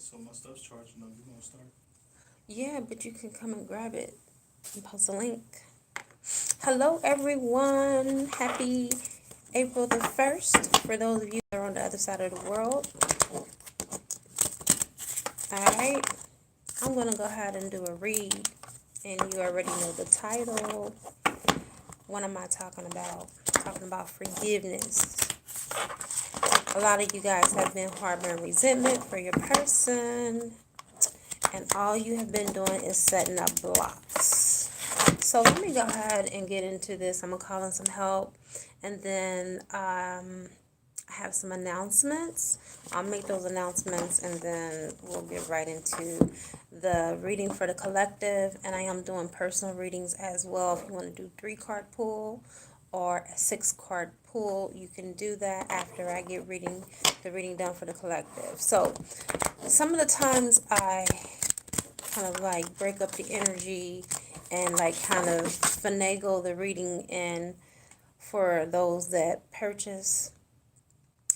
So my stuff's charging up. You gonna start? Yeah, but you can come and grab it and post a link. Hello, everyone. Happy April the 1st for those of you that are on the other side of the world. All right. I'm going to go ahead and do a read. And you already know the title. What am I talking about? Talking about forgiveness. A lot of you guys have been harboring resentment for your person. And all you have been doing is setting up blocks. So let me go ahead and get into this. I'm going to call in some help. And then I have some announcements. I'll make those announcements and then we'll get right into the reading for the collective. And I am doing personal readings as well. If you want to do 3-card pull or a 6-card pull, you can do that after I get the reading done for the collective. So some of the times I kind of like break up the energy and like kind of finagle the reading in for those that purchase.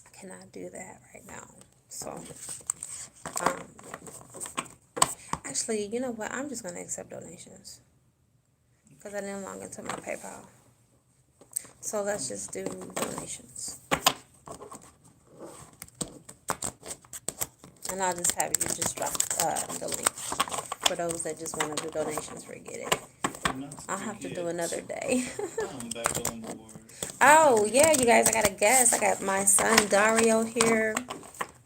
I cannot do that right now. So, actually, you know what? I'm just going to accept donations because I didn't log into my PayPal. So let's just do donations. And I'll just have you just drop the link for those that just want to do donations. Forget it. I'll have to do another day. I'm back on board. Oh, yeah, you guys, I got a guest. I got my son Dario here.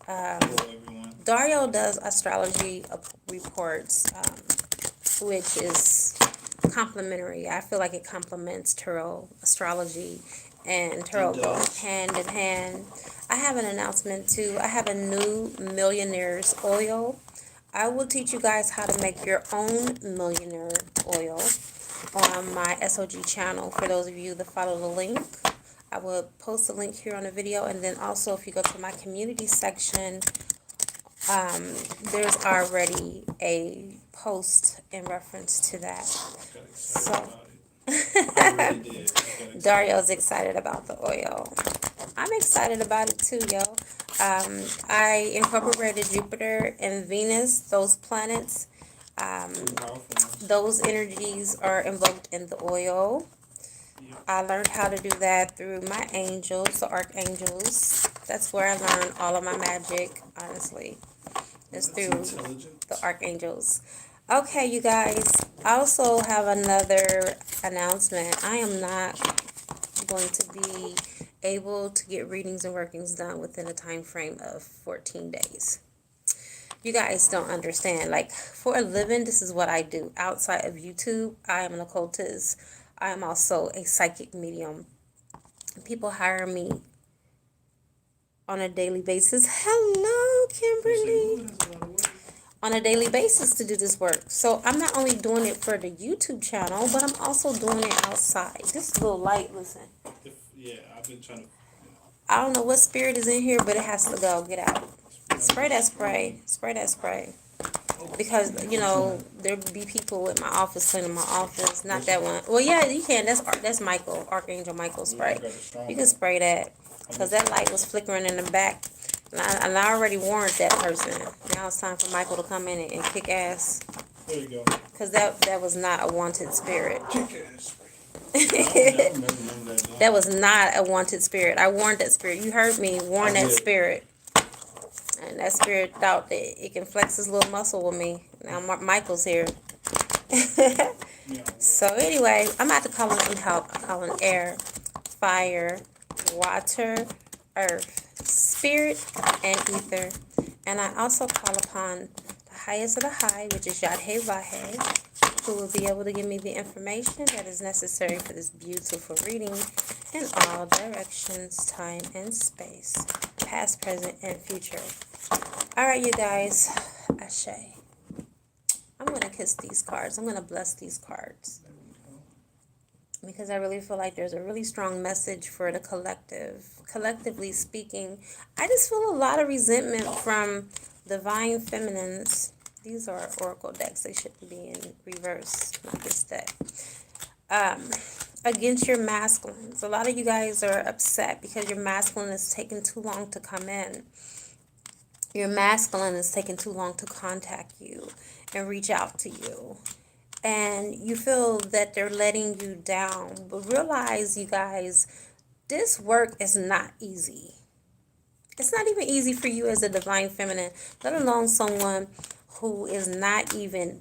Hello, everyone. Dario does astrology reports, which is complementary. I feel like it complements tarot astrology and tarot go hand in hand. I have an announcement too. I have a new millionaire's oil. I will teach you guys how to make your own millionaire oil on my SOG channel. For those of you that follow the link, I will post a link here on the video. And then also if you go to my community section, there's already a post in reference to that. So Dario's excited about the oil. I'm excited about it too, yo. I incorporated Jupiter and Venus, those planets. Those energies are invoked in the oil. I learned how to do that through my angels, the archangels. That's where I learned all of my magic, honestly. It's through the archangels. Okay, you guys. I also have another announcement. I am not going to be able to get readings and workings done within a time frame of 14 days. You guys don't understand. Like, for a living, this is what I do. Outside of YouTube, I am an occultist. I am also a psychic medium. People hire me on a daily basis. Hello, Kimberly. On a daily basis to do this work. So I'm not only doing it for the YouTube channel, but I'm also doing it outside. This little light, listen. I've been trying to. I don't know what spirit is in here, but it has to go. Get out. Spray that spray. Spray that spray. Because, you know, there be people in my office cleaning my office. Not that one. Well, yeah, you can. That's Michael, Archangel Michael spray. You can spray that. Because that light was flickering in the back. And I already warned that person. Now it's time for Michael to come in and kick ass. There you go. Because that was not a wanted spirit. That was not a wanted spirit. I warned that spirit. You heard me warn that spirit. And that spirit thought that it can flex his little muscle with me. Now Michael's here. So anyway, I'm about to call in some help. I call in air, fire, water, earth, spirit, and ether. And I also call upon the highest of the high, which is Yadhe Vahe, who will be able to give me the information that is necessary for this beautiful reading in all directions, time, and space, past, present, and future. All right, you guys, Ashe. I'm going to kiss these cards. I'm going to bless these cards. Because I really feel like there's a really strong message for the collective. Collectively speaking, I just feel a lot of resentment from divine feminines. These are oracle decks. They shouldn't be in reverse, not this deck. Against your masculines. A lot of you guys are upset because your masculine is taking too long to come in. Your masculine is taking too long to contact you and reach out to you. And you feel that they're letting you down. But realize, you guys, this work is not easy. It's not even easy for you as a divine feminine, let alone someone who is not even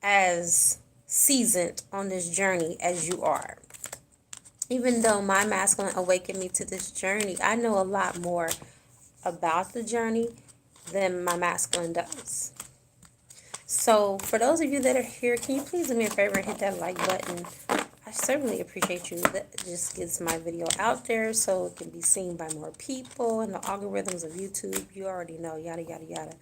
as seasoned on this journey as you are. Even though my masculine awakened me to this journey, I know a lot more about the journey than my masculine does. So for those of you that are here, can you please do me a favor and hit that like button? I certainly appreciate you. That just gets my video out there so it can be seen by more people and the algorithms of YouTube. You already know, yada, yada, yada.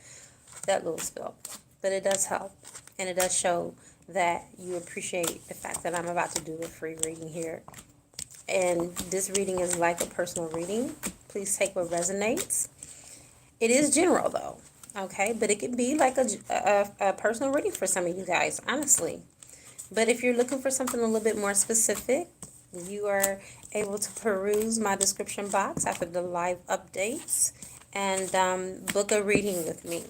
That little spill. But it does help. And it does show that you appreciate the fact that I'm about to do a free reading here. And this reading is like a personal reading. Please take what resonates. It is general though. Okay, but it could be like a personal reading for some of you guys, honestly. But if you're looking for something a little bit more specific, you are able to peruse my description box after the live updates and book a reading with me.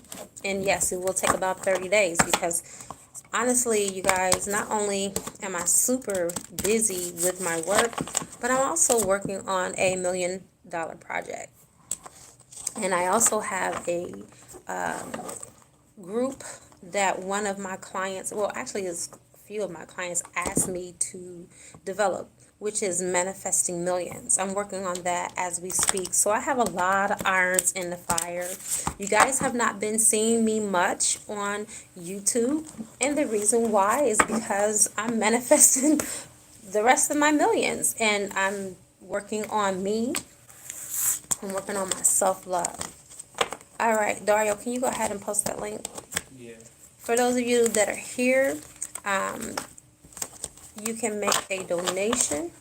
And yes, it will take about 30 days because honestly, you guys, not only am I super busy with my work, but I'm also working on a $1 million project. And I also have a group that one of my clients, well, actually, it's a few of my clients asked me to develop, which is manifesting millions. I'm working on that as we speak. So I have a lot of irons in the fire. You guys have not been seeing me much on YouTube. And the reason why is because I'm manifesting the rest of my millions. And I'm working on me. I'm working on my self-love. All right, Dario, can you go ahead and post that link? Yeah. For those of you that are here, you can make a donation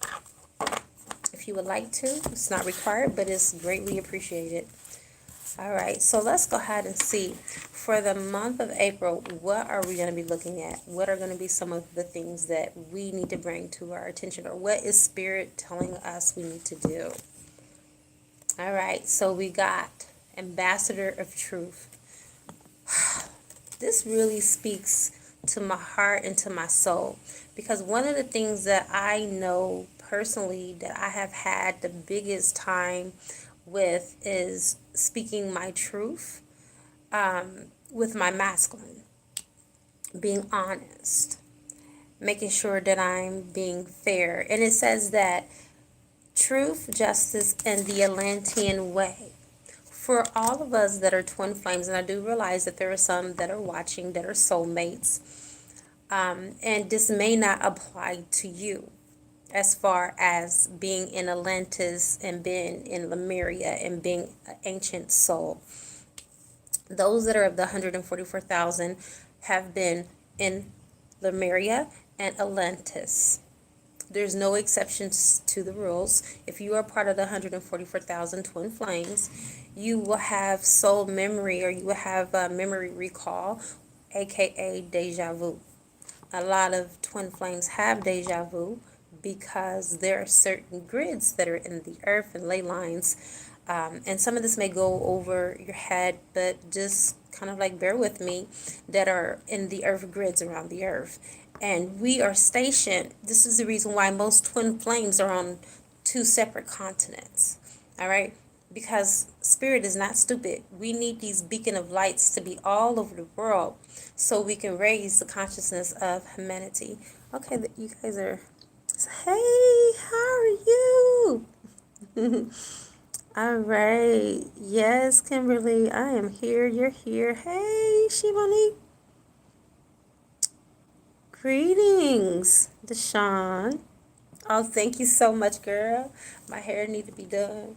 if you would like to. It's not required, but it's greatly appreciated. All right, so let's go ahead and see. For the month of April, what are we going to be looking at? What are going to be some of the things that we need to bring to our attention? Or what is Spirit telling us we need to do? All right, so we got Ambassador of Truth. This really speaks to my heart and to my soul, because one of the things that I know personally that I have had the biggest time with is speaking my truth with my masculine, being honest, making sure that I'm being fair. And it says that truth, justice, and the Atlantean way. For all of us that are twin flames, and I do realize that there are some that are watching that are soulmates, and this may not apply to you as far as being in Atlantis and being in Lemuria and being an ancient soul. Those that are of the 144,000 have been in Lemuria and Atlantis. There's no exceptions to the rules. If you are part of the 144,000 twin flames, you will have soul memory, or you will have memory recall, aka deja vu. A lot of twin flames have deja vu because there are certain grids that are in the earth and ley lines. And some of this may go over your head, but just kind of like bear with me, that are in the earth grids around the earth. And we are stationed. This is the reason why most twin flames are on 2 separate continents. All right? Because Spirit is not stupid. We need these beacon of lights to be all over the world so we can raise the consciousness of humanity. Okay, you guys are... Hey, how are you? All right. Yes, Kimberly, I am here. You're here. Hey, Shivani. Greetings, Deshawn. Oh, thank you so much, girl. My hair need to be done.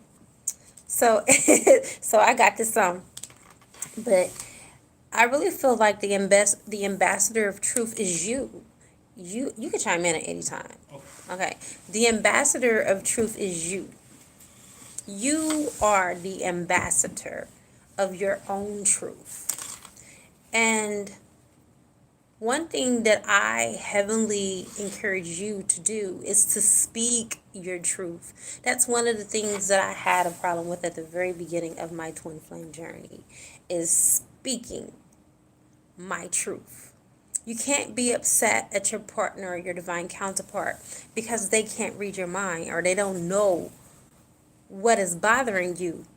So, so I got this but I really feel like the ambassador of truth is you. You can chime in at any time. Okay. The ambassador of truth is you. You are the ambassador of your own truth. And One thing that I heavily encourage you to do is to speak your truth. That's one of the things that I had a problem with at the very beginning of my twin flame journey, is speaking my truth. You can't be upset at your partner or your divine counterpart because they can't read your mind, or they don't know what is bothering you,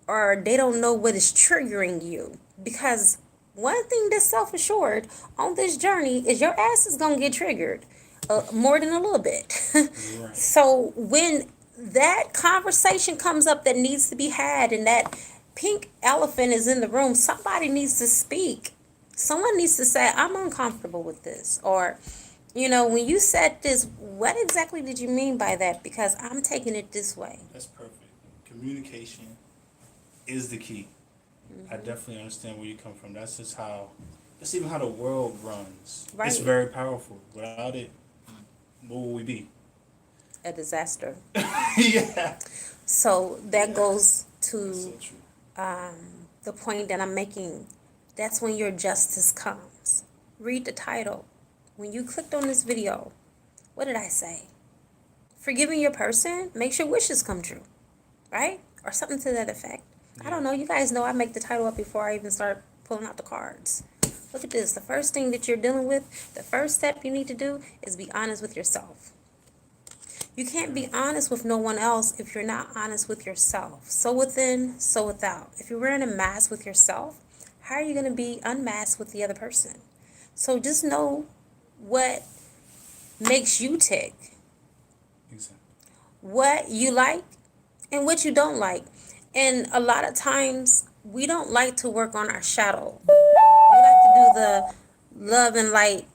or they don't know what is triggering you. Because one thing that's self-assured on this journey is your ass is going to get triggered more than a little bit. Right. So when that conversation comes up that needs to be had, and that pink elephant is in the room, somebody needs to speak. Someone needs to say, I'm uncomfortable with this. Or, when you said this, what exactly did you mean by that? Because I'm taking it this way. That's perfect. Communication is the key. I definitely understand where you come from. That's even how the world runs. Right. It's very powerful. Without it, what would we be? A disaster. Yeah. So that goes That's to so true. the point that I'm making. That's when your justice comes. Read the title. When you clicked on this video, what did I say? Forgiving your person makes your wishes come true, right? Or something to that effect. I don't know. You guys know I make the title up before I even start pulling out the cards. Look at this. The first thing that you're dealing with, the first step you need to do is be honest with yourself. You can't be honest with no one else if you're not honest with yourself. So within, so without. If you're wearing a mask with yourself, how are you going to be unmasked with the other person? So just know what makes you tick, Exactly. what you like and what you don't like. And a lot of times we don't like to work on our shadow. We like to do the love and light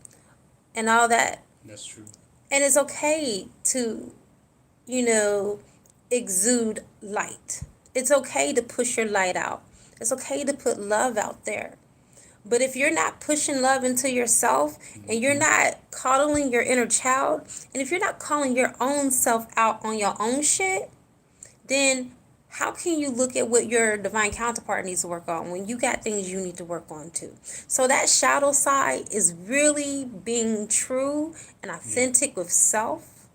and all that. That's true. And it's okay to, exude light. It's okay to push your light out. It's okay to put love out there. But if you're not pushing love into yourself, and you're not coddling your inner child, and if you're not calling your own self out on your own shit, then how can you look at what your divine counterpart needs to work on when you got things you need to work on too? So that shadow side is really being true and authentic with self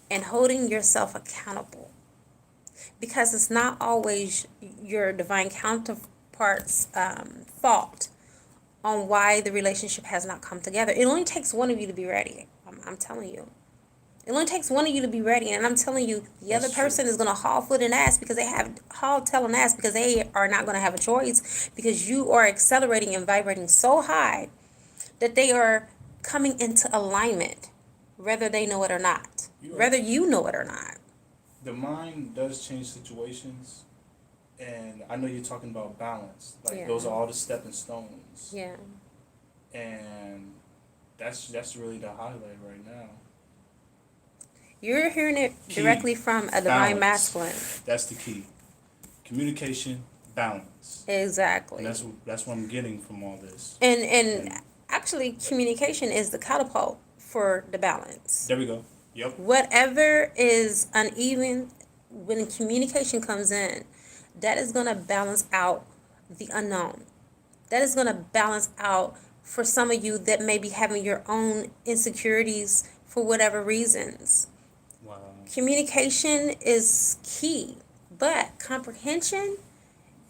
and holding yourself accountable. Because it's not always your divine counterpart's fault on why the relationship has not come together. It only takes one of you to be ready. I'm telling you. It only takes one of you to be ready, and I'm telling you, the other person is going to haul foot and ass because they are not going to have a choice, because you are accelerating and vibrating so high that they are coming into alignment, whether they know it or not, whether you know it or not. The mind does change situations, and I know you're talking about balance. Like those are all the stepping stones. Yeah. And that's really the highlight right now. You're hearing it directly from a divine masculine. That's the key. Communication, balance. Exactly. And that's what I'm getting from all this. And actually, communication is the catapult for the balance. There we go. Yep. Whatever is uneven, when communication comes in, that is going to balance out the unknown. That is going to balance out for some of you that may be having your own insecurities for whatever reasons. Wow. Communication is key, but comprehension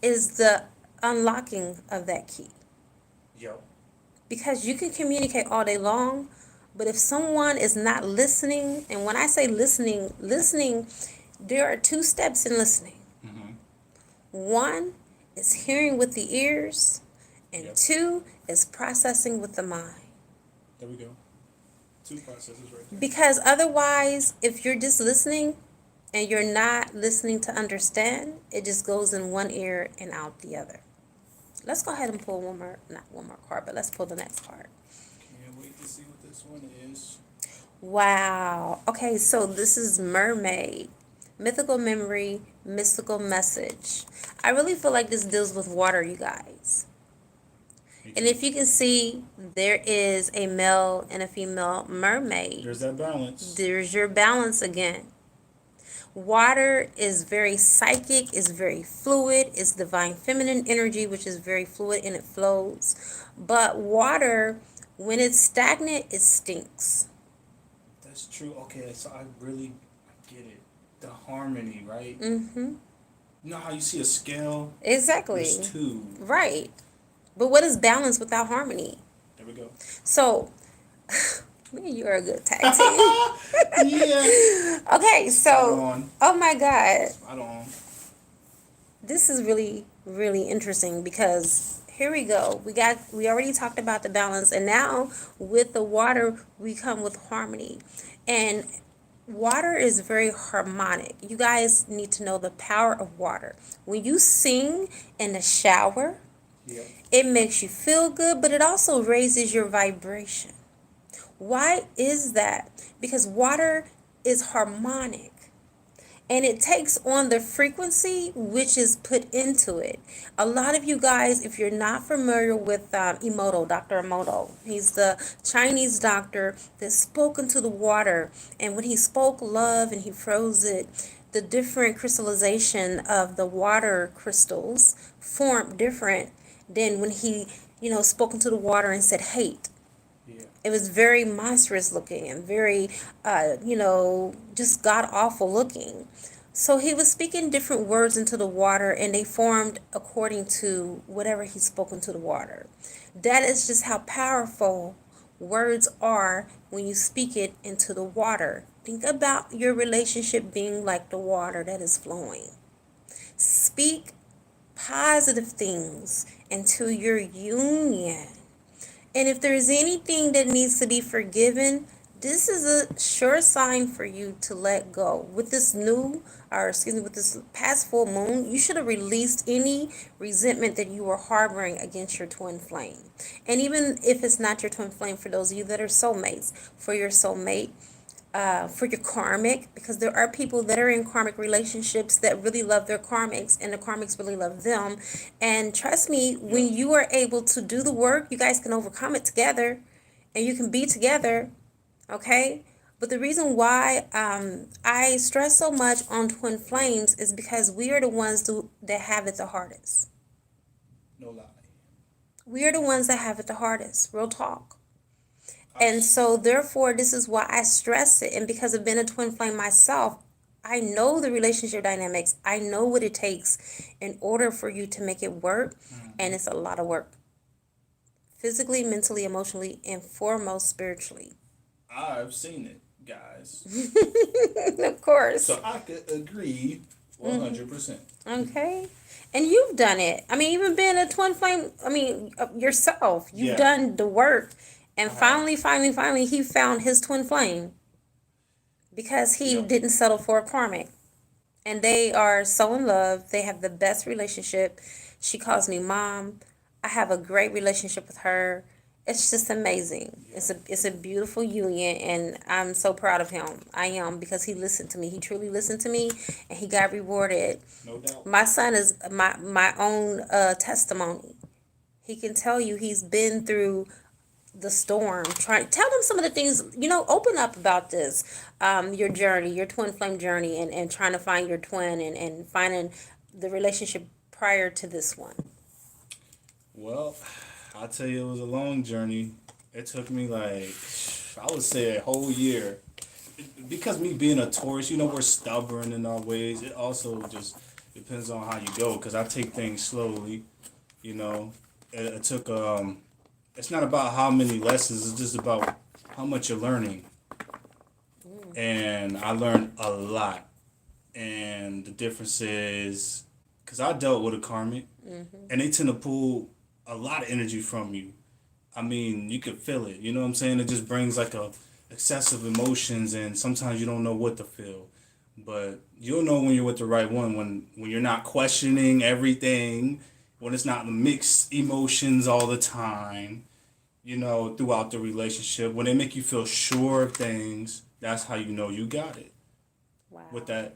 is the unlocking of that key. Yep. Because you can communicate all day long, but if someone is not listening, and when I say listening, there are two steps in listening. Mm-hmm. One is hearing with the ears, and two is processing with the mind. There we go. Two processes right there. Because otherwise, if you're just listening and you're not listening to understand, it just goes in one ear and out the other. Let's go ahead and pull not one more card, but let's pull the next card. Can't wait to see what this one is. Wow. Okay, so this is Mermaid. Mythical memory, mystical message. I really feel like this deals with water, you guys. And if you can see, there is a male and a female mermaid. There's that balance. There's your balance again. Water is very psychic, is very fluid, it's divine feminine energy, which is very fluid and it flows. But water, when it's stagnant, it stinks. That's true. Okay, so I get it. The harmony, right? Mm-hmm. You know how you see a scale? Exactly. There's two. Right. But what is balance without harmony? There we go. So, me and you are a good tag team. Yeah. Okay, so, oh my God. I don't. This is really, really interesting because here we go. We already talked about the balance, and now with the water, we come with harmony. And water is very harmonic. You guys need to know the power of water. When you sing in the shower, Yeah. it makes you feel good, but it also raises your vibration. Why is that? Because water is harmonic and it takes on the frequency which is put into it. A lot of you guys, if you're not familiar with Emoto, Dr. Emoto, he's the Chinese doctor that spoke into the water. And when he spoke love and he froze it, the different crystallization of the water crystals formed different than when he, spoke into the water and said hate. Yeah. It was very monstrous looking and very, just god awful looking. So he was speaking different words into the water and they formed according to whatever he spoke into the water. That is just how powerful words are when you speak it into the water. Think about your relationship being like the water that is flowing. Speak positive things into your union. And if there's anything that needs to be forgiven, this is a sure sign for you to let go. With this with this past full moon, you should have released any resentment that you were harboring against your twin flame. And even if it's not your twin flame, for those of you that are soulmates, for your soulmate, for your karmic, because there are people that are in karmic relationships that really love their karmics and the karmics really love them. And trust me, when you are able to do the work, you guys can overcome it together and you can be together. Okay? But the reason why I stress so much on twin flames is because we are the ones that have it the hardest. No lie. We are the ones that have it the hardest. Real talk. And so, therefore, this is why I stress it. And because of being a twin flame myself, I know the relationship dynamics. I know what it takes in order for you to make it work. Mm-hmm. And it's a lot of work. Physically, mentally, emotionally, and foremost, spiritually. I've seen it, guys. Of course. So I could agree 100%. Okay. And you've done it. I mean, even being a twin flame, yourself, you've done the work. And finally, he found his twin flame because he didn't settle for a karmic. And they are so in love. They have the best relationship. She calls me mom. I have a great relationship with her. It's just amazing. It's a beautiful union, and I'm so proud of him. I am, because he listened to me. He truly listened to me, and he got rewarded. No doubt. My son is my own testimony. He can tell you he's been through the storm. Tell them some of the things, open up about this, your journey, your twin flame journey, and trying to find your twin and finding the relationship prior to this one. Well, I'll tell you, it was a long journey. It took me I would say a whole year. Because me being a Taurus, we're stubborn in our ways. It also just depends on how you go, because I take things slowly, It took, it's not about how many lessons, it's just about how much you're learning. And I learned a lot. And the difference is, because I dealt with a karmic, and they tend to pull a lot of energy from you. I mean, you could feel it, you know what I'm saying? It just brings excessive emotions, and sometimes you don't know what to feel. But you'll know when you're with the right one, when you're not questioning everything, when it's not mixed emotions all the time, throughout the relationship. When they make you feel sure of things, that's how you know you got it. Wow. With that,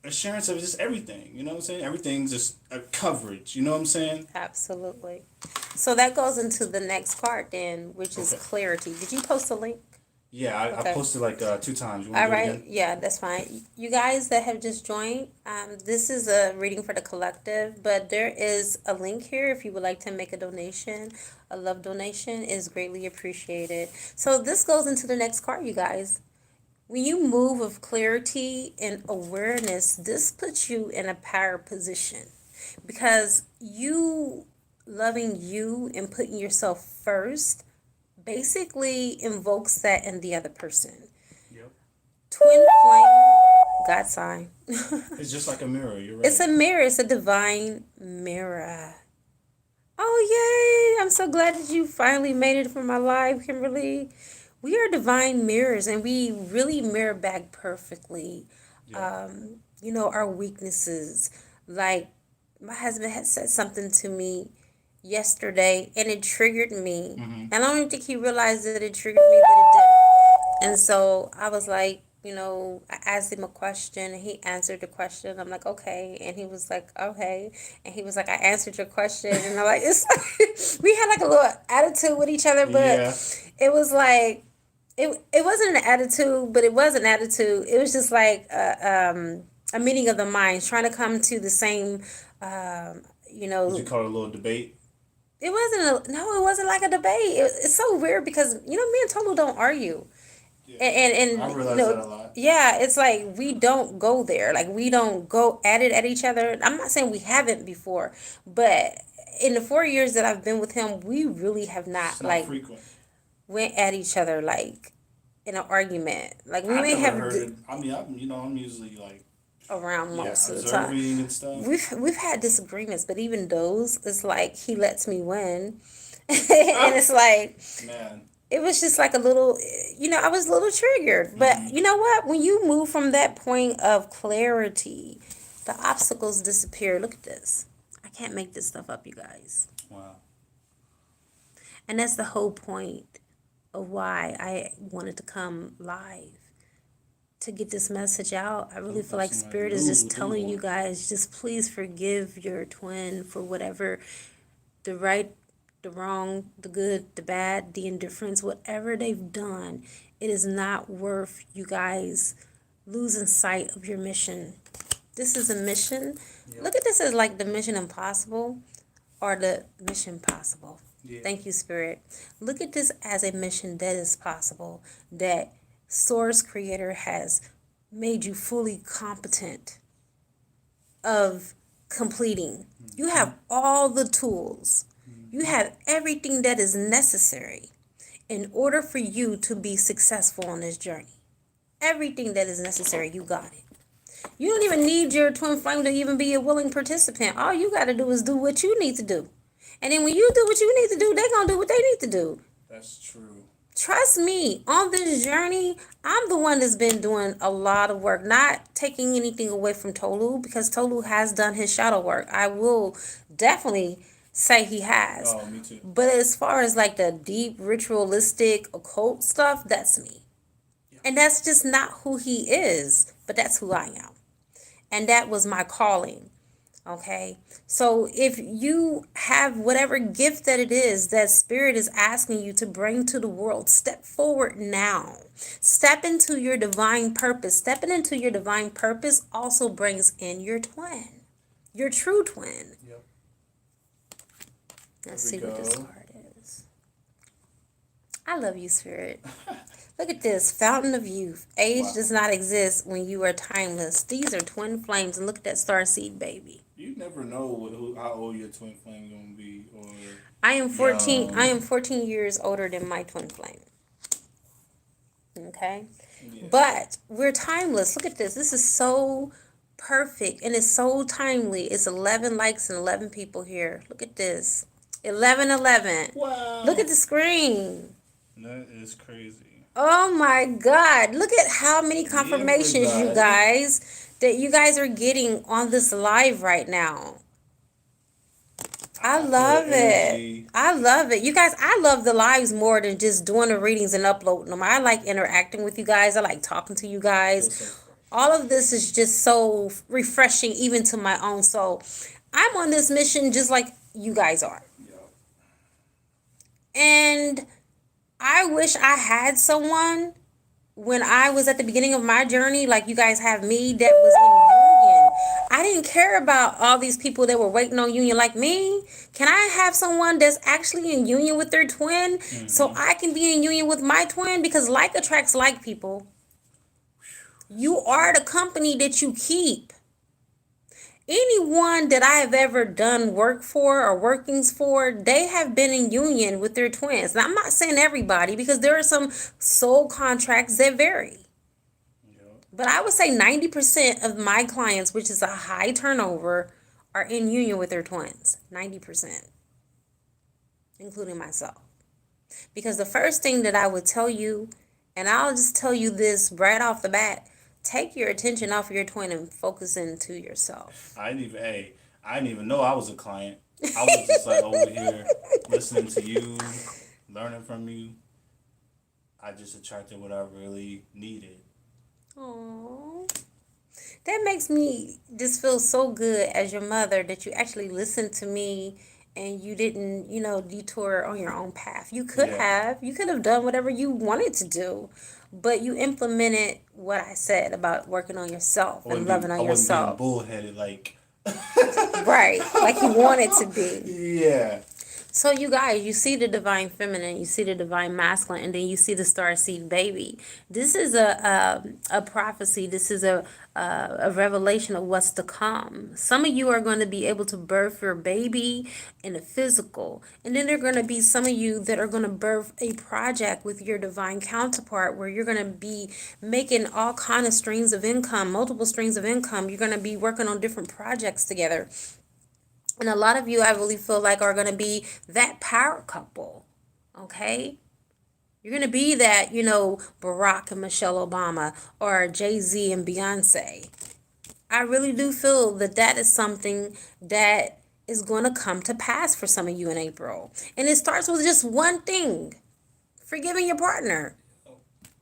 assurance of just everything, you know what I'm saying? Everything's just a coverage, you know what I'm saying? Absolutely. So that goes into the next part then, which is clarity. Did you post a link? Yeah, I Okay. posted like 2 times. You want All to do it right. again? Yeah, that's fine. You guys that have just joined, this is a reading for the collective, but there is a link here if you would like to make a donation. A love donation is greatly appreciated. So this goes into the next card, you guys. When you move with clarity and awareness, this puts you in a power position because you loving you and putting yourself first basically invokes that in the other person. Yep. Twin flame, God sign. It's just like a mirror. You're It's right. a mirror, it's a divine mirror. Oh, yay! I'm so glad that you finally made it for my live, Kimberly. We are divine mirrors and we really mirror back perfectly. Yeah. Our weaknesses. Like, my husband had said something to me yesterday and it triggered me. Mm-hmm. And I don't even think he realized that it triggered me, but it did. And so I was like, I asked him a question and he answered the question. I'm like, okay. And he was like, okay. And he was like, I answered your question. And I'm like, it's like, we had like a little attitude with each other, but Yeah. it was like, it wasn't an attitude, but it was an attitude. It was just like a meeting of the minds, trying to come to the same, Would you call it a little debate? it wasn't no, it wasn't like a debate. It's so weird because me and Tolu don't argue, Yeah. and I realize that a lot. yeah, it's like we don't go there, like we don't go at it at each other. I'm not saying we haven't before, but in the 4 years that I've been with him, we really have not It's not like frequent. went at each other like in an argument. Like we I may never have heard it. I mean, I'm usually like around most of the time. observing and stuff. We've had disagreements, but even those, it's like he lets me win, and it's like Man. it was just like a little, I was a little triggered. But you know what? When you move from that point of clarity, the obstacles disappear. Look at this. I can't make this stuff up, you guys. Wow. And that's the whole point of why I wanted to come live. To get this message out, I really feel like Spirit is just telling you guys, just please forgive your twin for whatever, the right, the wrong, the good, the bad, the indifference, whatever they've done. It is not worth you guys losing sight of your mission. This is a mission. Yep. Look at this as like the Mission Impossible or the Mission Possible. Yeah. Thank you, Spirit. Look at this as a mission that is possible, that Source Creator has made you fully competent of completing. You have all the tools. You have everything that is necessary in order for you to be successful on this journey. Everything that is necessary, you got it. You don't even need your twin flame to even be a willing participant. All you got to do is do what you need to do. And then when you do what you need to do, they're going to do what they need to do. That's true. Trust me, on this journey, I'm the one that's been doing a lot of work, not taking anything away from Tolu, because Tolu has done his shadow work. I will definitely say he has. Oh, me too. But as far as like the deep, ritualistic, occult stuff, that's me. Yeah. And that's just not who he is, but that's who I am. And that was my calling. Okay, so if you have whatever gift that it is that Spirit is asking you to bring to the world, step forward now. Step into your divine purpose. Stepping into your divine purpose also brings in your twin, your true twin. Yep. Let's see what this card is. I love you, Spirit. Look at this, Fountain of Youth. Age does not exist when you are timeless. These are twin flames, and look at that starseed baby. You never know how old your twin flame gonna be, or I am 14. I am 14 years older than my twin flame. Okay, yeah. But we're timeless. Look at this. This is so perfect and it's so timely. It's 11 likes and 11 people here. Look at this. 11. Wow. Look at the screen. That is crazy. Oh my God. Look at how many confirmations, you guys, that you guys are getting on this live right now. I love it. I love it. You guys, I love the lives more than just doing the readings and uploading them. I like interacting with you guys. I like talking to you guys. All of this is just so refreshing, even to my own soul. I'm on this mission just like you guys are. And I wish I had someone when I was at the beginning of my journey, like you guys have me that was in union, I didn't care about all these people that were waiting on union like me. Can I have someone that's actually in union with their twin so I can be in union with my twin? Because like attracts like, people. You are the company that you keep. Anyone that I have ever done work for or workings for, they have been in union with their twins. Now, I'm not saying everybody, because there are some soul contracts that vary. But I would say 90% of my clients, which is a high turnover, are in union with their twins. 90%, including myself. Because the first thing that I would tell you, and I'll just tell you this right off the bat, take your attention off of your twin and focus into yourself. I didn't even know I was a client. I was just like over here listening to you, learning from you. I just attracted what I really needed. Aww. That makes me just feel so good as your mother that you actually listened to me and you didn't, detour on your own path. You could have. You could have done whatever you wanted to do, but you implemented what I said about working on yourself and loving on yourself. I wasn't being bullheaded like... Right, like you wanted to be. Yeah. So you guys, you see the divine feminine, you see the divine masculine, and then you see the starseed baby. This is a prophecy. This is a revelation of what's to come. Some of you are going to be able to birth your baby in the physical, and then there are going to be some of you that are going to birth a project with your divine counterpart, where you're going to be making all kind of streams of income, multiple streams of income. You're going to be working on different projects together. And a lot of you, I really feel like, are going to be that power couple, okay? You're going to be that, Barack and Michelle Obama, or Jay-Z and Beyonce. I really do feel that that is something that is going to come to pass for some of you in April. And it starts with just one thing: forgiving your partner.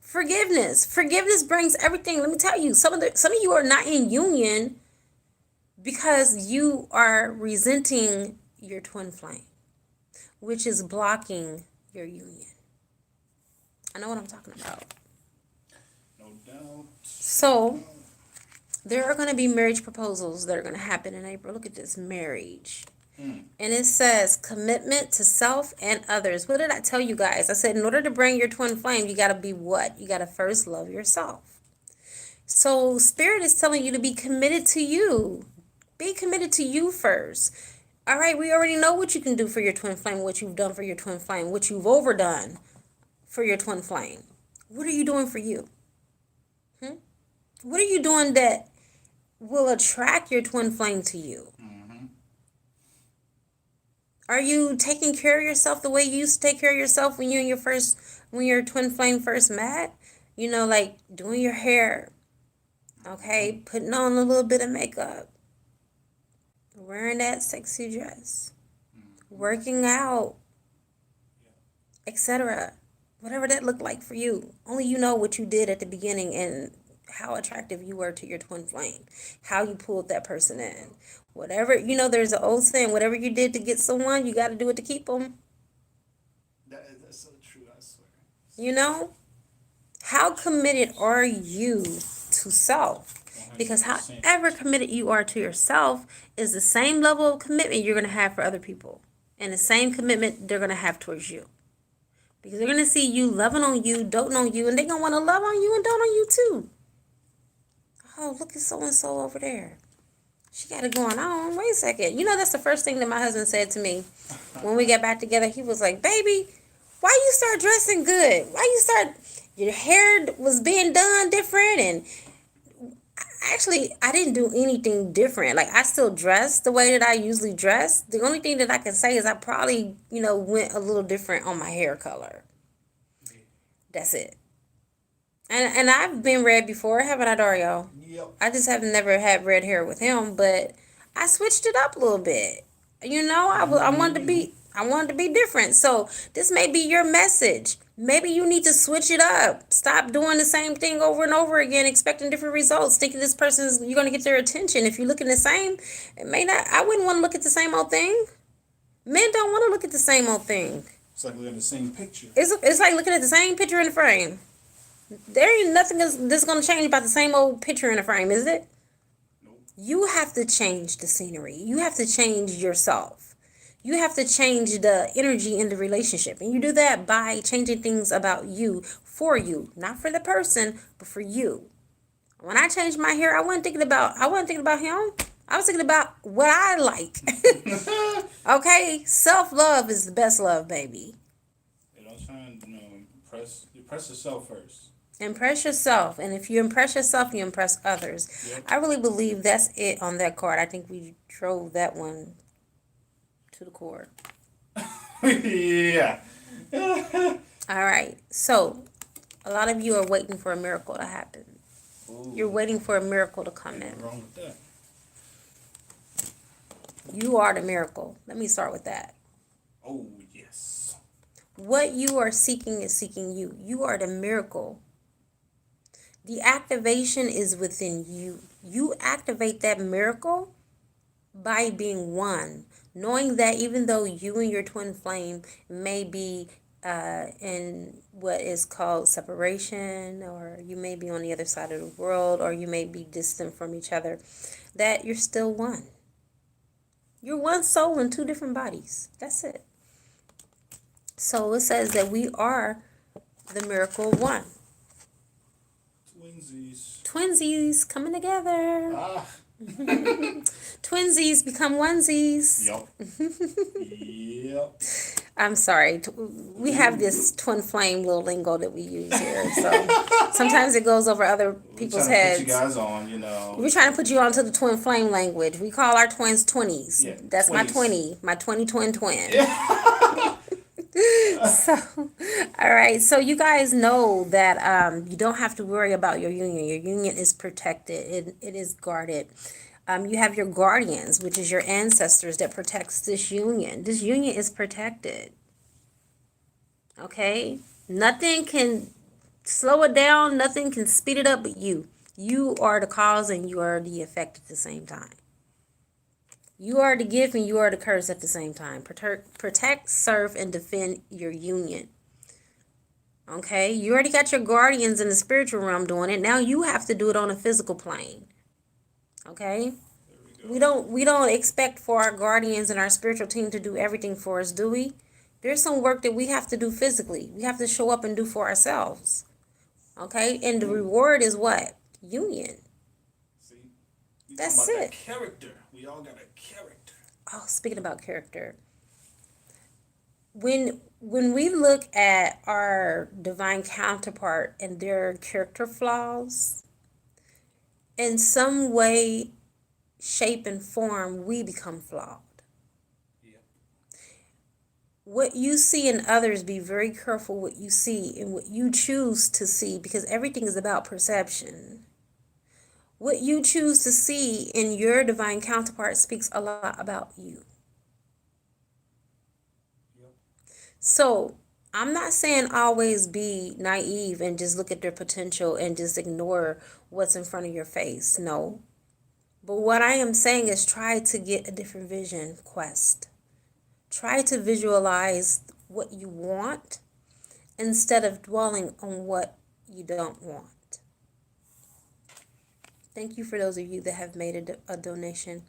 Forgiveness. Forgiveness brings everything. Let me tell you, some of you are not in union because you are resenting your twin flame, which is blocking your union. I know what I'm talking about. No doubt. So, there are going to be marriage proposals that are going to happen in April. Look at this, marriage. And it says commitment to self and others. What did I tell you guys? I said in order to bring your twin flame, you got to be what? You got to first love yourself. So, Spirit is telling you to be committed to you. Be committed to you first. All right, we already know what you can do for your twin flame, what you've done for your twin flame, what you've overdone for your twin flame. What are you doing for you? What are you doing that will attract your twin flame to you? Are you taking care of yourself the way you used to take care of yourself when your twin flame first met? Like doing your hair, okay, putting on a little bit of makeup, wearing that sexy dress, working out, etc. Whatever that looked like for you. Only you know what you did at the beginning and how attractive you were to your twin flame, how you pulled that person in. Whatever, there's an old saying, whatever you did to get someone, you got to do it to keep them. That's so true, I swear. How committed are you to self? Because however committed you are to yourself is the same level of commitment you're going to have for other people. And the same commitment they're going to have towards you. Because they're going to see you loving on you, doting on you, and they're going to want to love on you and dote on you too. Oh, look at so-and-so over there. She got it going on. Wait a second. That's the first thing that my husband said to me when we got back together. He was like, baby, why you start dressing good? Your hair was being done different, and actually, I didn't do anything different. Like, I still dressed the way that I usually dress. The only thing that I can say is I probably, went a little different on my hair color. That's it. And I've been red before, haven't I, Dario? Yep. I just have never had red hair with him, but I switched it up a little bit. I wanted to be different. So this may be your message. Maybe you need to switch it up. Stop doing the same thing over and over again, expecting different results, thinking you're going to get their attention. If you're looking the same, it may not. I wouldn't want to look at the same old thing. Men don't want to look at the same old thing. It's like looking at the same picture. It's like looking at the same picture in the frame. There ain't nothing that's going to change about the same old picture in a frame, is it? Nope. You have to change the scenery. You have to change yourself. You have to change the energy in the relationship. And you do that by changing things about you, for you. Not for the person, but for you. When I changed my hair, I wasn't thinking about him. I was thinking about what I like. Okay? Self-love is the best love, baby. I'm trying to impress yourself first. Impress yourself. And if you impress yourself, you impress others. Yep. I really believe that's it on that card. I think we drove that one to the core. Yeah. All right. So, a lot of you are waiting for a miracle to happen. Ooh. You're waiting for a miracle to come in. What's wrong with that? You are the miracle. Let me start with that. Oh, yes. What you are seeking is seeking you. You are the miracle. The activation is within you. You activate that miracle by being one. Knowing that even though you and your twin flame may be in what is called separation, or you may be on the other side of the world, or you may be distant from each other, that you're still one. You're one soul in two different bodies. That's it. So it says that we are the miracle one. Twinsies coming together. Twinsies become onesies. Yep. Yep. I'm sorry. We have this twin flame little lingo that we use here. So sometimes it goes over other people's heads. Put you guys on, you know. We're trying to put you onto the twin flame language. We call our twins 20s. Yeah, that's 20s. my 20 twin. Yeah. So, all right. So you guys know that you don't have to worry about your union. Your union is protected. It is guarded. You have your guardians, which is your ancestors that protects this union. This union is protected. Okay? Nothing can slow it down. Nothing can speed it up but you. You are the cause and you are the effect at the same time. You are the gift and you are the curse at the same time. Protect, serve, and defend your union. Okay? You already got your guardians in the spiritual realm doing it. Now you have to do it on a physical plane. Okay? We don't expect for our guardians and our spiritual team to do everything for us, do we? There's some work that we have to do physically. We have to show up and do for ourselves. Okay? And the reward is what? Union. See? That's it. Character. We all got a character. Oh, speaking about character. When we look at our divine counterpart and their character flaws, in some way, shape, and form, we become flawed. Yeah. What you see in others, be very careful what you see and what you choose to see, because everything is about perception. What you choose to see in your divine counterpart speaks a lot about you. Yep. So, I'm not saying always be naive and just look at their potential and just ignore what's in front of your face. No. But what I am saying is try to get a different vision quest. Try to visualize what you want instead of dwelling on what you don't want. Thank you for those of you that have made a donation.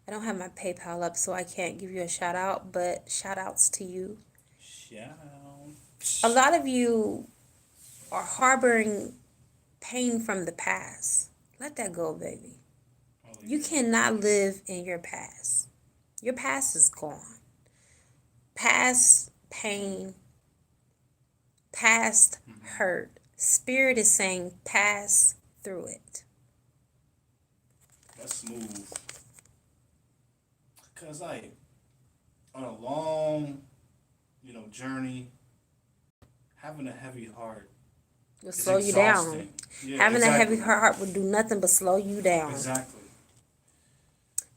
I don't have my PayPal up, so I can't give you a shout out, but shout outs to you. Shout out. A lot of you are harboring pain from the past. Let that go, baby. You cannot live in your past. Your past is gone. Past pain, past hurt. Spirit is saying pass through it. That's smooth. Because, like, on a long, journey, having a heavy heart will slow you down. Yeah, Having exactly. a heavy heart will do nothing but slow you down. Exactly.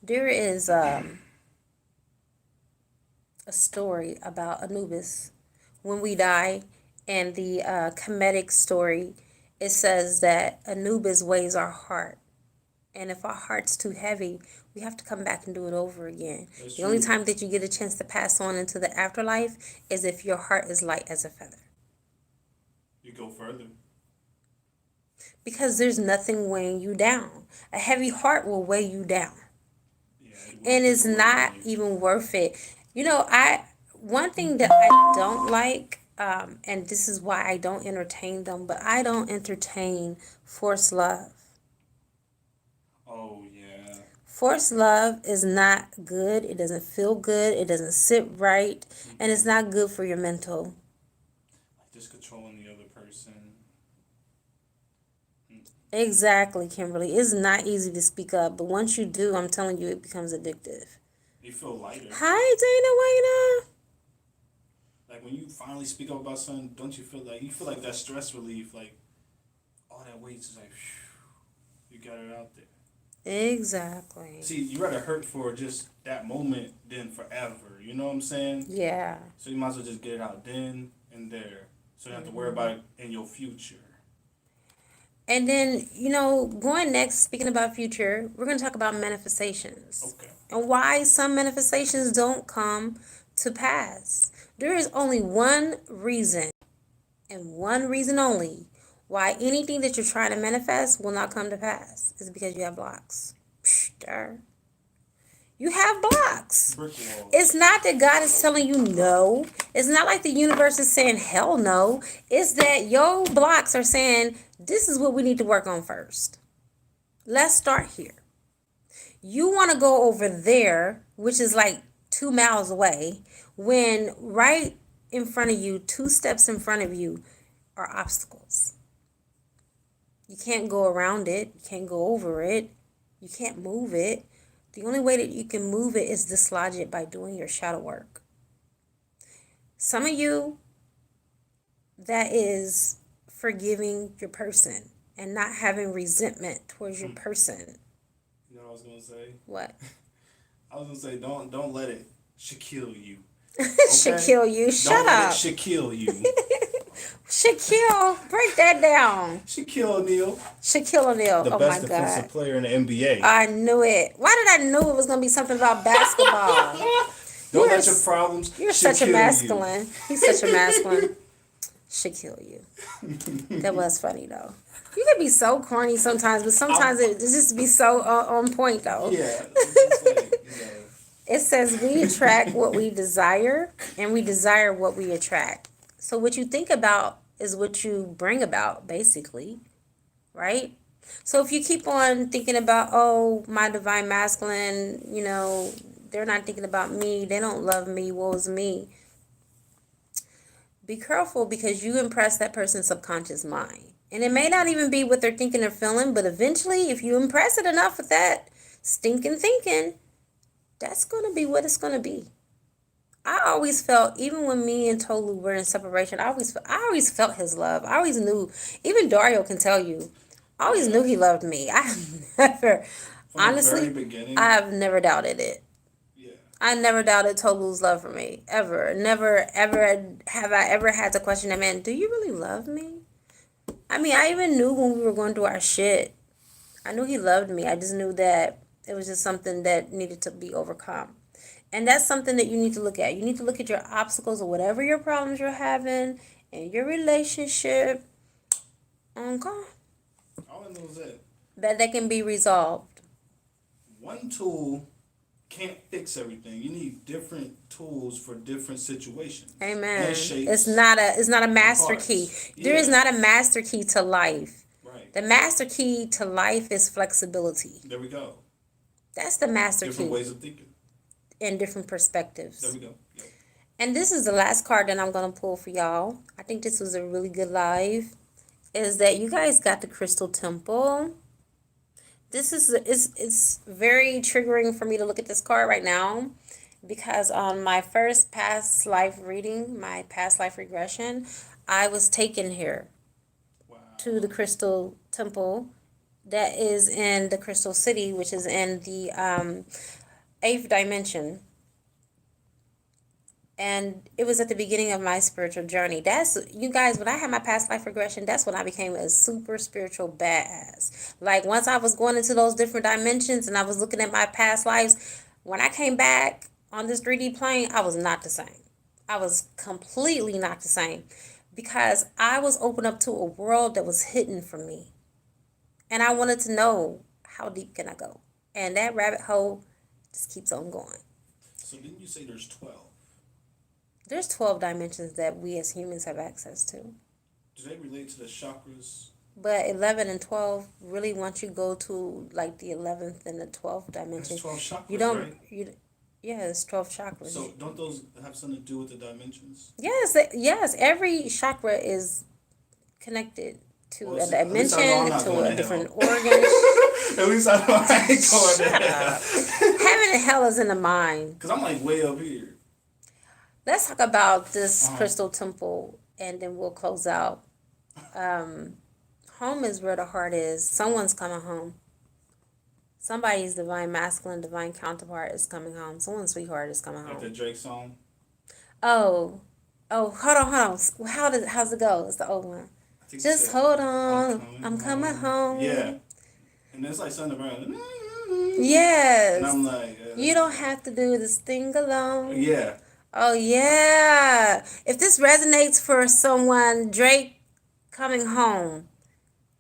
There is a story about Anubis. When we die, and the Kemetic story, it says that Anubis weighs our heart. And if our heart's too heavy, we have to come back and do it over again. That's the only true. time that you get a chance to pass on into the afterlife is if your heart is light as a feather. You go further. because there's nothing weighing you down. A heavy heart will weigh you down. Yeah, And it's not even worth it. One thing that I don't like, and this is why I don't entertain them, but I don't entertain forced love. Oh, yeah. Forced love is not good. It doesn't feel good. It doesn't sit right. And it's not good for your mental. Like just controlling the other person. Exactly, Kimberly. It's not easy to speak up, but once you do, I'm telling you, it becomes addictive. You feel lighter. Hi, Dana Wayna. Like when you finally speak up about something, don't you feel like that stress relief, like all that weight is like, you got it out there. Exactly. See, you rather hurt for just that moment than forever. You know what I'm saying? Yeah. So you might as well just get it out then and there, so you don't have to worry about it in your future. And then, going next, speaking about future, we're going to talk about manifestations. Okay. And why some manifestations don't come to pass. There is only one reason, and one reason only, why anything that you're trying to manifest will not come to pass. It's because you have blocks. You have blocks. It's not that God is telling you no. It's not like the universe is saying hell no. It's that your blocks are saying this is what we need to work on first. Let's start here. You want to go over there, which is like 2 miles away, when right in front of you, 2 steps in front of you, are obstacles. You can't go around it. You can't go over it. You can't move it. The only way that you can move it is dislodge it by doing your shadow work. Some of you, that is forgiving your person and not having resentment towards your person. You know what I was going to say? What? I was going to say, don't let it kill you. Okay? Should kill you. Shut don't up. Let it should kill you. Shaquille, break that down. Shaquille O'Neal. Shaquille O'Neal. The best defensive player in the NBA. I knew it. Why did I know it was going to be something about basketball? Don't let your problems. You're such a masculine. He's such a masculine. Shaquille you. That was funny though. You can be so corny sometimes, but sometimes it just be so on point though. Yeah. It says we attract what we desire, and we desire what we attract. So what you think about is what you bring about, basically, right? So if you keep on thinking about, oh, my divine masculine, they're not thinking about me, they don't love me, woe is me. Be careful, because you impress that person's subconscious mind. And it may not even be what they're thinking or feeling, but eventually, if you impress it enough with that stinking thinking, that's going to be what it's going to be. I always felt, even when me and Tolu were in separation, I always felt his love. I always knew, even Dario can tell you, I always knew he loved me. Honestly, I've never doubted it. Yeah. I never doubted Tolu's love for me, ever. Never, ever have I ever had to question that man, do you really love me? I mean, I even knew when we were going through our shit. I knew he loved me. I just knew that it was just something that needed to be overcome. And that's something that you need to look at. You need to look at your obstacles or whatever your problems you're having in your relationship. Okay. All I know is that they can be resolved. One tool can't fix everything. You need different tools for different situations. Amen. It's not a master key. There is not a master key to life. Right. The master key to life is flexibility. There we go. That's the master key. Different ways of thinking. And different perspectives. There we go. Yep. And this is the last card that I'm going to pull for y'all. I think this was a really good live. Is that you guys got the Crystal Temple. This is it's very triggering for me to look at this card right now, because on my first past life reading, my past life regression, I was taken here to the Crystal Temple that is in the Crystal City, which is in the 8th dimension. And it was at the beginning of my spiritual journey. That's, you guys, when I had my past life regression, that's when I became a super spiritual badass. Like, once I was going into those different dimensions and I was looking at my past lives, when I came back on this 3D plane, I was not the same. I was completely not the same, because I was open up to a world that was hidden from me. And I wanted to know, how deep can I go? And that rabbit hole just keeps on going. So didn't you say there's 12? There's 12 dimensions that we as humans have access to. Do they relate to the chakras? But 11 and 12, really, once you go to like the 11th and the 12th dimension, That's 12 chakras, you don't, right? yeah, it's 12 chakras. So don't those have something to do with the dimensions? Yes, every chakra is connected to a dimension, to a different organ. At least I know I ain't going there. Heaven and hell is in the mind. Because I'm like way up here. Let's talk about this crystal temple, and then we'll close out. Home is where the heart is. Someone's coming home. Somebody's divine masculine, divine counterpart is coming home. Someone's sweetheart is coming home. Like the Drake song? Oh, hold on. How's it go? It's the old one. Just hold on. I'm coming home. Yeah. And it's like something around. Yes. And I'm like, you don't have to do this thing alone. Yeah. Oh, yeah. If this resonates for someone, Drake coming home,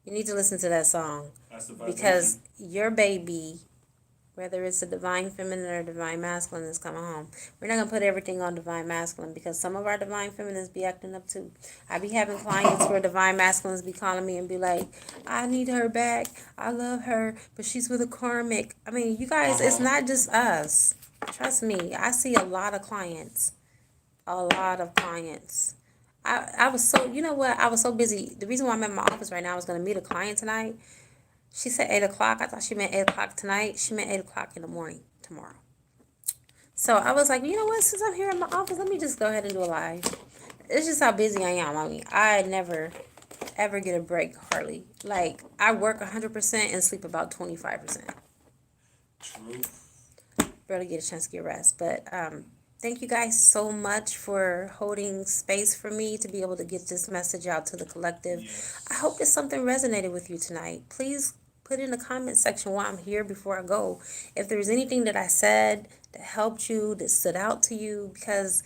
you need to listen to that song. That's the vibration. Because your baby, whether it's a divine feminine or divine masculine, is coming home. We're not going to put everything on divine masculine because some of our divine feminines be acting up too. I be having clients where divine masculines be calling me and be like, I need her back. I love her, but she's with a karmic. I mean, you guys, it's not just us. Trust me. I see a lot of clients. I was so, you know what? I was so busy. The reason why I'm at my office right now, I was going to meet a client tonight. She said 8 o'clock. I thought she meant 8 o'clock tonight. She meant 8 o'clock in the morning tomorrow. So I was like, you know what? Since I'm here in my office, let me just go ahead and do a live. It's just how busy I am. I mean, I never, ever get a break, hardly. Like, I work 100% and sleep about 25%. True. Barely get a chance to get rest. But thank you guys so much for holding space for me to be able to get this message out to the collective. Yes. I hope that something resonated with you tonight. Please put in the comment section while I'm here before I go if there's anything that I said that helped you, that stood out to you, because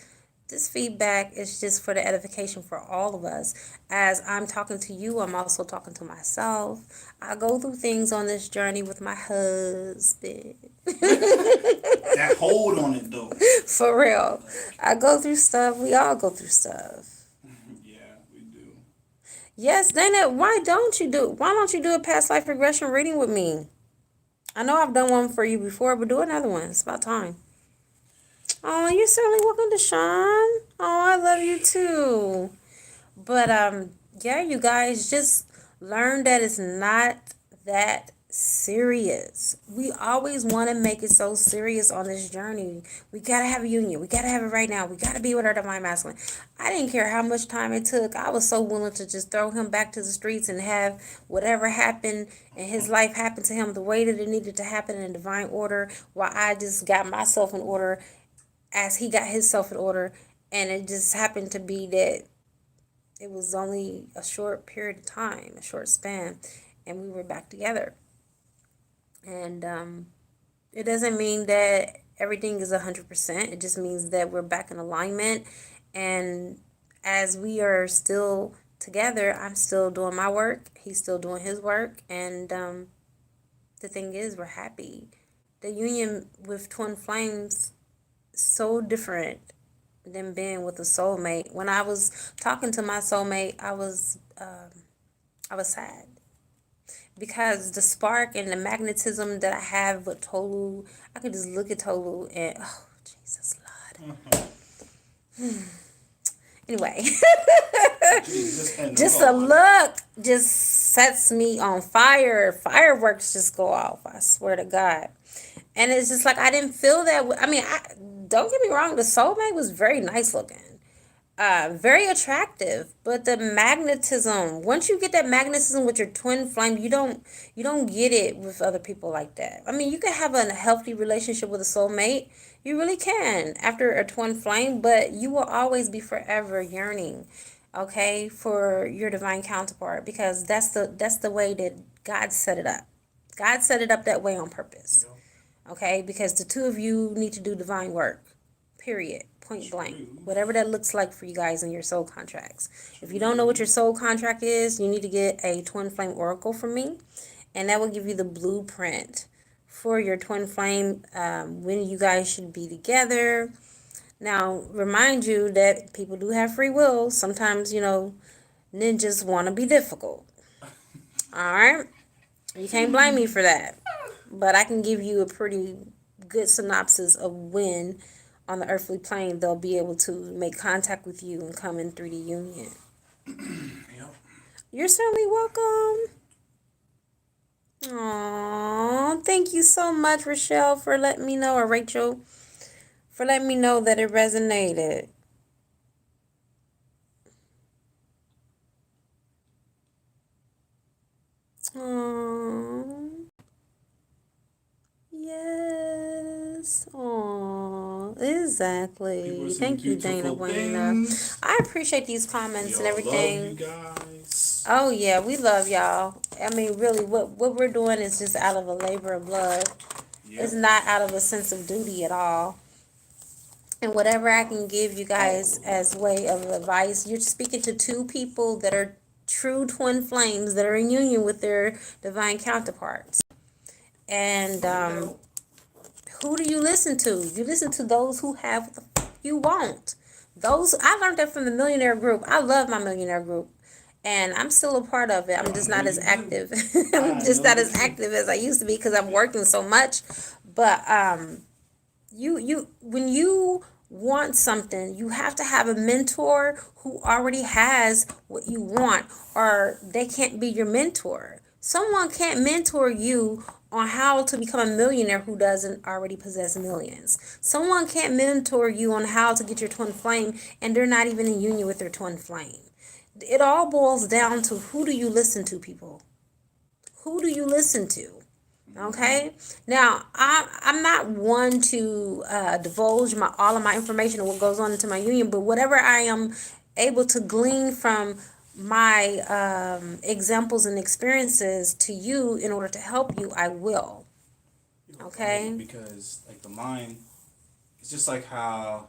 this feedback is just for the edification for all of us. As I'm talking to you, I'm also talking to myself. I go through things on this journey with my husband. That hold on it, though. For real. I go through stuff. We all go through stuff. Yeah, we do. Yes, Dana, why don't you do a past life regression reading with me? I know I've done one for you before, but do another one. It's about time. Oh, you're certainly welcome, Deshaun. Oh, I love you too. But yeah, you guys, just learn that it's not that serious. We always want to make it so serious on this journey. We gotta have a union. We gotta have it right now. We gotta be with our divine masculine. I didn't care how much time it took. I was so willing to just throw him back to the streets and have whatever happened in his life happen to him the way that it needed to happen in divine order, while I just got myself in order as he got himself in order. And it just happened to be that it was only a short period of time, a short span, and we were back together. And it doesn't mean that everything is 100%. It just means that we're back in alignment. And as we are still together, I'm still doing my work. He's still doing his work. And the thing is, we're happy. The union with twin flames, so different than being with a soulmate. When I was talking to my soulmate, I was sad. Because the spark and the magnetism that I have with Tolu, I could just look at Tolu and, oh, Jesus, Lord. Anyway, just a look just sets me on fire. Fireworks just go off, I swear to God. And it's just like, I didn't feel that. I mean, don't get me wrong, the soulmate was very nice looking. Very attractive, but the magnetism, once you get that magnetism with your twin flame, you don't get it with other people like that. I mean, you can have a healthy relationship with a soulmate. You really can after a twin flame, but you will always be forever yearning, okay, for your divine counterpart, because that's the way that God set it up. God set it up that way on purpose. Okay, because the two of you need to do divine work. Period. Point blank. Whatever that looks like for you guys in your soul contracts. If you don't know what your soul contract is, you need to get a twin flame oracle from me. and that will give you the blueprint for your twin flame, when you guys should be together. Now, remind you that people do have free will. Sometimes, ninjas want to be difficult. All right? You can't blame me for that. But I can give you a pretty good synopsis of when on the earthly plane they'll be able to make contact with you and come in 3D union. Yep. You're certainly welcome. Aww, thank you so much, Rochelle, for letting me know, or Rachel, for letting me know that it resonated. Aww. Yes. Aww. Exactly. Thank you, Dana Wayne. I appreciate these comments and everything. Love you guys. Oh yeah, we love y'all. I mean, really, what we're doing is just out of a labor of love. Yep. It's not out of a sense of duty at all. And whatever I can give you guys as way of advice, you're speaking to two people that are true twin flames that are in union with their divine counterparts. And who do you listen to? You listen to those who have what the fuck you want. I learned that from the millionaire group. I love my millionaire group. And I'm still a part of it. I'm just not as active. I'm just not as active as I used to be because I'm working so much. But when you want something, you have to have a mentor who already has what you want, or they can't be your mentor. Someone can't mentor you on how to become a millionaire who doesn't already possess millions. Someone can't mentor you on how to get your twin flame and they're not even in union with their twin flame. It all boils down to who do you listen to, people? Who do you listen to? Okay? Now, I'm not one to divulge all of my information and what goes on into my union, but whatever I am able to glean from my examples and experiences to you in order to help you, I will. Okay? Because like the mind, it's just like how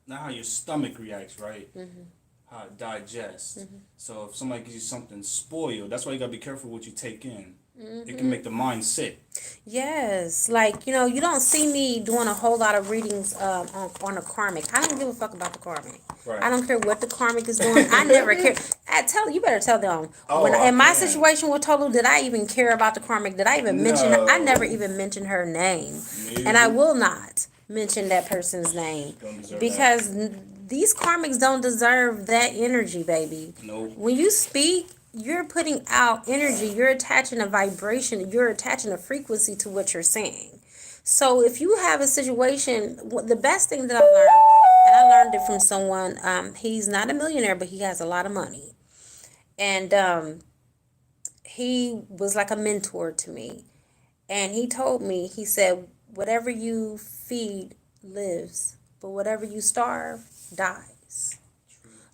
not how your stomach reacts, right? Mm-hmm. How it digests. Mm-hmm. So if somebody gives you something spoiled, that's why you gotta be careful what you take in. Mm-hmm. It can make the mind sick. Yes, like you don't see me doing a whole lot of readings on a karmic. I don't give a fuck about the karmic. Right. I don't care what the karmic is doing. I never care. You better tell them. In my situation with Tolu, did I even care about the karmic? Did I even mention her? I never even mentioned her name, and I will not mention that person's name because these karmics don't deserve that energy, baby. Nope. When you speak, you're putting out energy, you're attaching a vibration, you're attaching a frequency to what you're saying. So if you have a situation, the best thing that I learned, and I learned it from someone, he's not a millionaire, but he has a lot of money. And he was like a mentor to me. And he told me, he said, whatever you feed lives, but whatever you starve dies.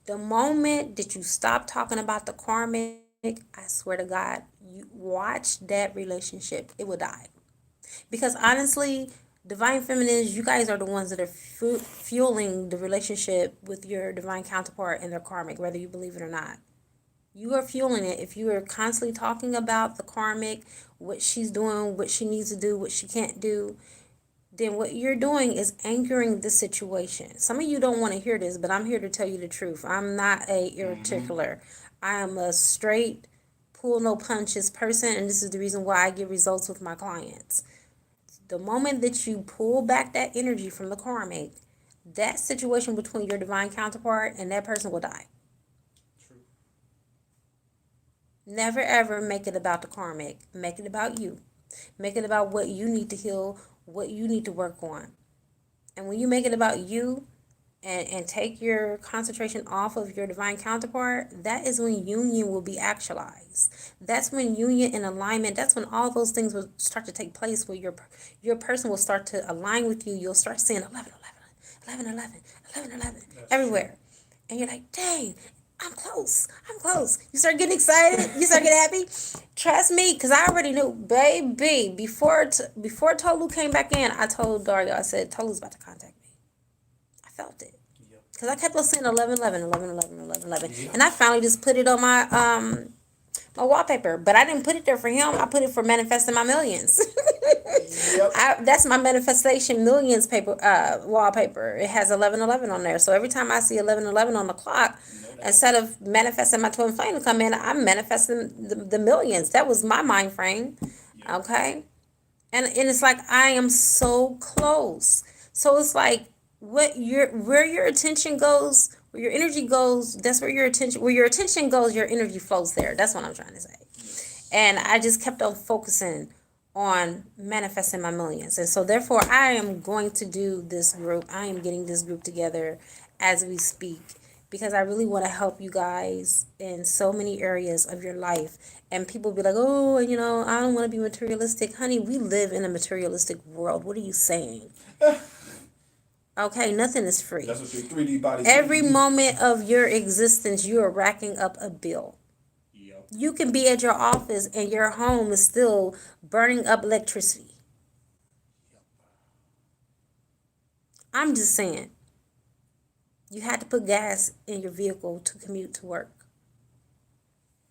The moment that you stop talking about the karmic, I swear to God, you watch that relationship, it will die. Because honestly, divine feminines, you guys are the ones that are fueling the relationship with your divine counterpart and their karmic, whether you believe it or not. You are fueling it. If you are constantly talking about the karmic, what she's doing, what she needs to do, what she can't do, then what you're doing is anchoring the situation. Some of you don't want to hear this, but I'm here to tell you the truth. I'm not a irreticular. I am a straight, pull no punches person, and this is the reason why I get results with my clients. The moment that you pull back that energy from the karmic, that situation between your divine counterpart and that person will die. True. Never ever make it about the karmic. Make it about you. Make it about what you need to heal, what you need to work on. And when you make it about you and take your concentration off of your divine counterpart, that is when union will be actualized. That's when union and alignment, that's when all those things will start to take place, where your person will start to align with you. You'll start seeing 11, 11, 11, 11, 11, 11 everywhere. True. And you're like, dang, I'm close. You start getting excited. You start getting happy. Trust me, because I already knew, baby, before Tolu came back in, I told Dario, I said, Tolu's about to contact me. I felt it. Because I kept on saying 11, 11, 11, 11, 11, 11. Yep. And I finally just put it on my a wallpaper, but I didn't put it there for him. I put it for manifesting my millions. Yep. That's my manifestation millions paper wallpaper. It has 1111 on there. So every time I see 1111 on the clock, instead of manifesting my twin flame to come in, I'm manifesting the millions. That was my mind frame. Yep. Okay. And it's like I am so close. So it's like where your attention goes, where your energy goes, that's where your attention goes, your energy flows there. That's what I'm trying to say. And I just kept on focusing on manifesting my millions. And so therefore I am going to do this group. I am getting this group together as we speak because I really want to help you guys in so many areas of your life. And people be like, oh, you know, I don't want to be materialistic. Honey, we live in a materialistic world. What are you saying? Okay, nothing is free. That's what your 3D body. Every moment of your existence, you are racking up a bill. Yep. You can be at your office and your home is still burning up electricity. I'm just saying, you had to put gas in your vehicle to commute to work.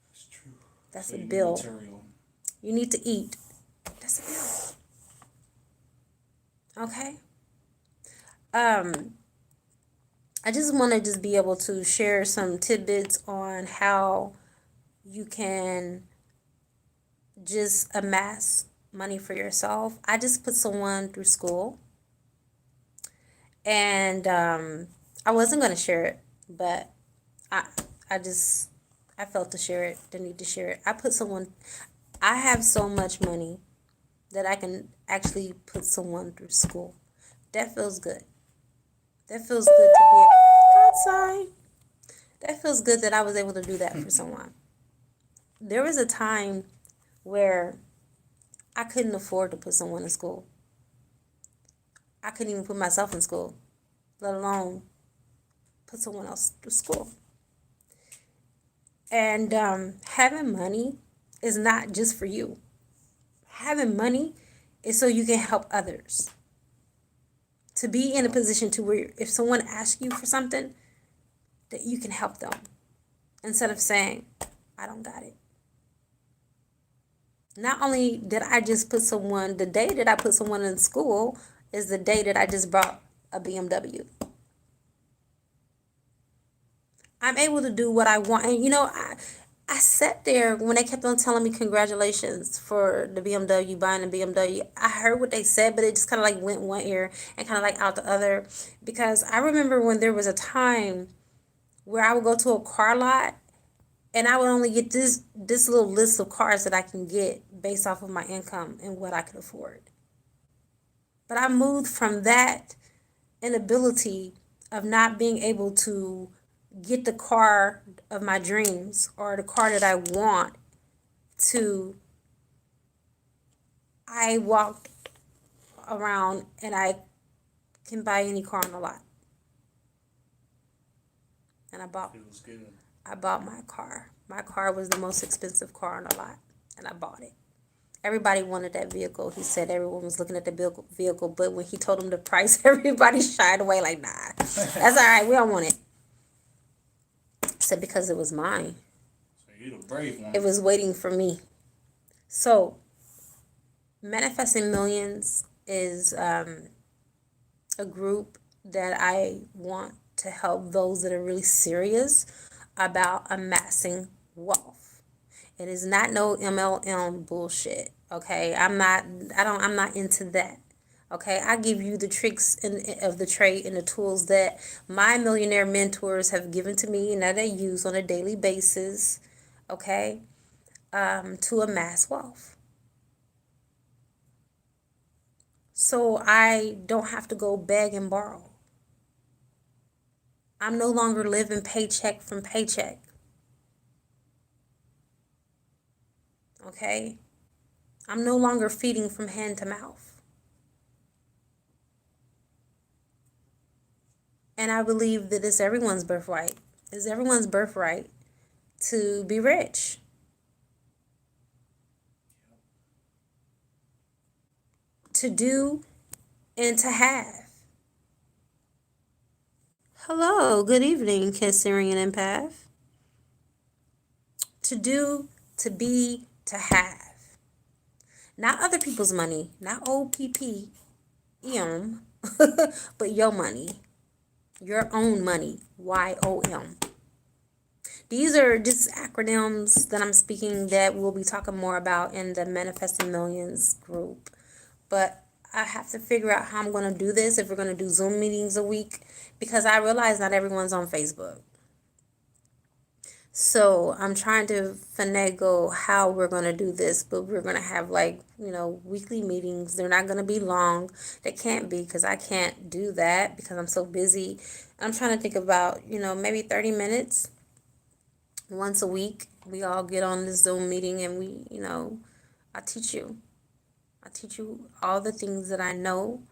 That's true. That's So a you need bill. material. You need to eat. That's a bill. Okay? I just want to just be able to share some tidbits on how you can just amass money for yourself. I just put someone through school, and I wasn't going to share it, but I felt to share it, the need to share it. I have so much money that I can actually put someone through school. That feels good. That feels good to be outside. That feels good that I was able to do that for someone. There was a time where I couldn't afford to put someone in school. I couldn't even put myself in school, let alone put someone else through school. And having money is not just for you. Having money is so you can help others. To be in a position to where if someone asks you for something, that you can help them. Instead of saying, I don't got it. Not only did I just put someone, the day that I put someone in school is the day that I just bought a BMW. I'm able to do what I want. And you know, I sat there when they kept on telling me congratulations for the BMW, buying a BMW. I heard what they said, but it just kind of like went one ear and kind of like out the other. Because I remember when there was a time where I would go to a car lot and I would only get this little list of cars that I can get based off of my income and what I could afford. But I moved from that inability of not being able to get the car of my dreams or the car that I want to I walked around and I can buy any car on the lot. And I bought my car. My car was the most expensive car on the lot, and I bought it. Everybody wanted that vehicle. He said everyone was looking at the vehicle, but when he told them the price, everybody shied away like, nah, that's all right, we don't want it. I said, because it was mine. So you're the brave one. It was waiting for me. So, Manifesting Millions is a group that I want to help those that are really serious about amassing wealth. It is not no MLM bullshit. Okay, I'm not into that. Okay, I give you the tricks of the trade and the tools that my millionaire mentors have given to me and that I use on a daily basis. Okay, to amass wealth. So I don't have to go beg and borrow. I'm no longer living paycheck from paycheck. Okay? I'm no longer feeding from hand to mouth. And I believe that it's everyone's birthright. It's everyone's birthright to be rich. To do and to have. Hello, good evening, Cancerian Empath. To do to be, to have. Not other people's money, not OPP, but your money, your own money, YOM. These are just acronyms that I'm speaking that we'll be talking more about in the Manifesting Millions group. But I have to figure out how I'm going to do this, if we're going to do Zoom meetings a week, because I realize not everyone's on Facebook. So I'm trying to finagle how we're going to do this, but we're going to have weekly meetings. They're not going to be long. They can't be, because I can't do that because I'm so busy. I'm trying to think about, maybe 30 minutes once a week. We all get on this Zoom meeting and we, I teach you. I teach you all the things that I know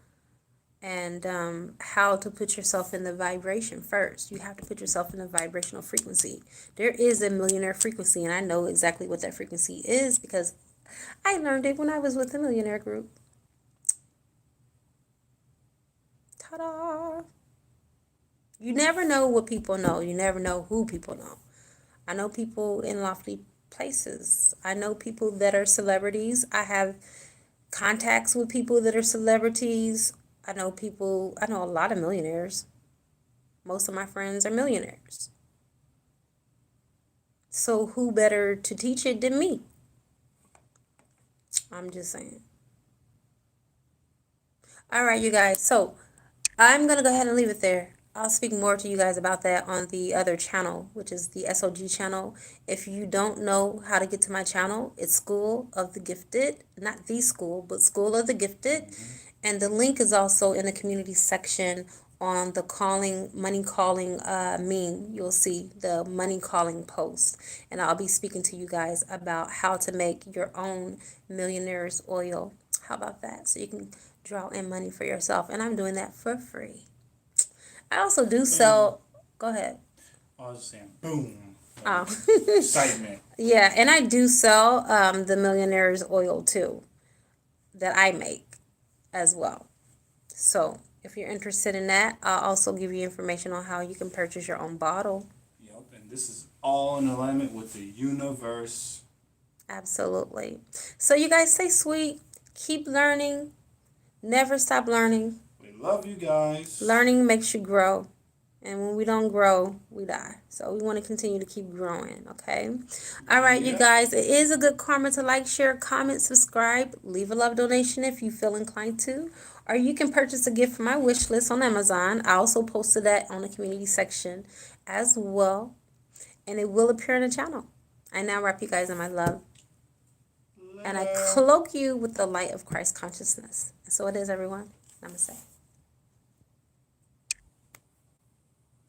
and how to put yourself in the vibration first. You have to put yourself in a vibrational frequency. There is a millionaire frequency, and I know exactly what that frequency is because I learned it when I was with the millionaire group. Ta-da! You never know what people know. You never know who people know. I know people in lofty places. I know people that are celebrities. I have contacts with people that are celebrities. I know a lot of millionaires. Most of my friends are millionaires. So who better to teach it than me? I'm just saying. All right, you guys. So I'm going to go ahead and leave it there. I'll speak more to you guys about that on the other channel, which is the SOG channel. If you don't know how to get to my channel, it's School of the Gifted. Not the school, but School of the Gifted. And the link is also in the community section on the money calling meme. You'll see the money calling post. And I'll be speaking to you guys about how to make your own millionaire's oil. How about that? So you can draw in money for yourself. And I'm doing that for free. I also do sell. Go ahead. I was just saying, boom. Oh. Excitement. Yeah, and I do sell the millionaire's oil too, that I make as well. So if you're interested in that, I'll also give you information on how you can purchase your own bottle. Yep, and this is all in alignment with the universe. Absolutely. So you guys stay sweet. Keep learning. Never stop learning. We love you guys. Learning makes you grow. And when we don't grow, we die. So we want to continue to keep growing, okay? All right, you guys. It is a good karma to like, share, comment, subscribe. Leave a love donation if you feel inclined to. Or you can purchase a gift from my wish list on Amazon. I also posted that on the community section as well. And it will appear on the channel. I now wrap you guys in my love. And I cloak you with the light of Christ consciousness. So it is, everyone. Namaste.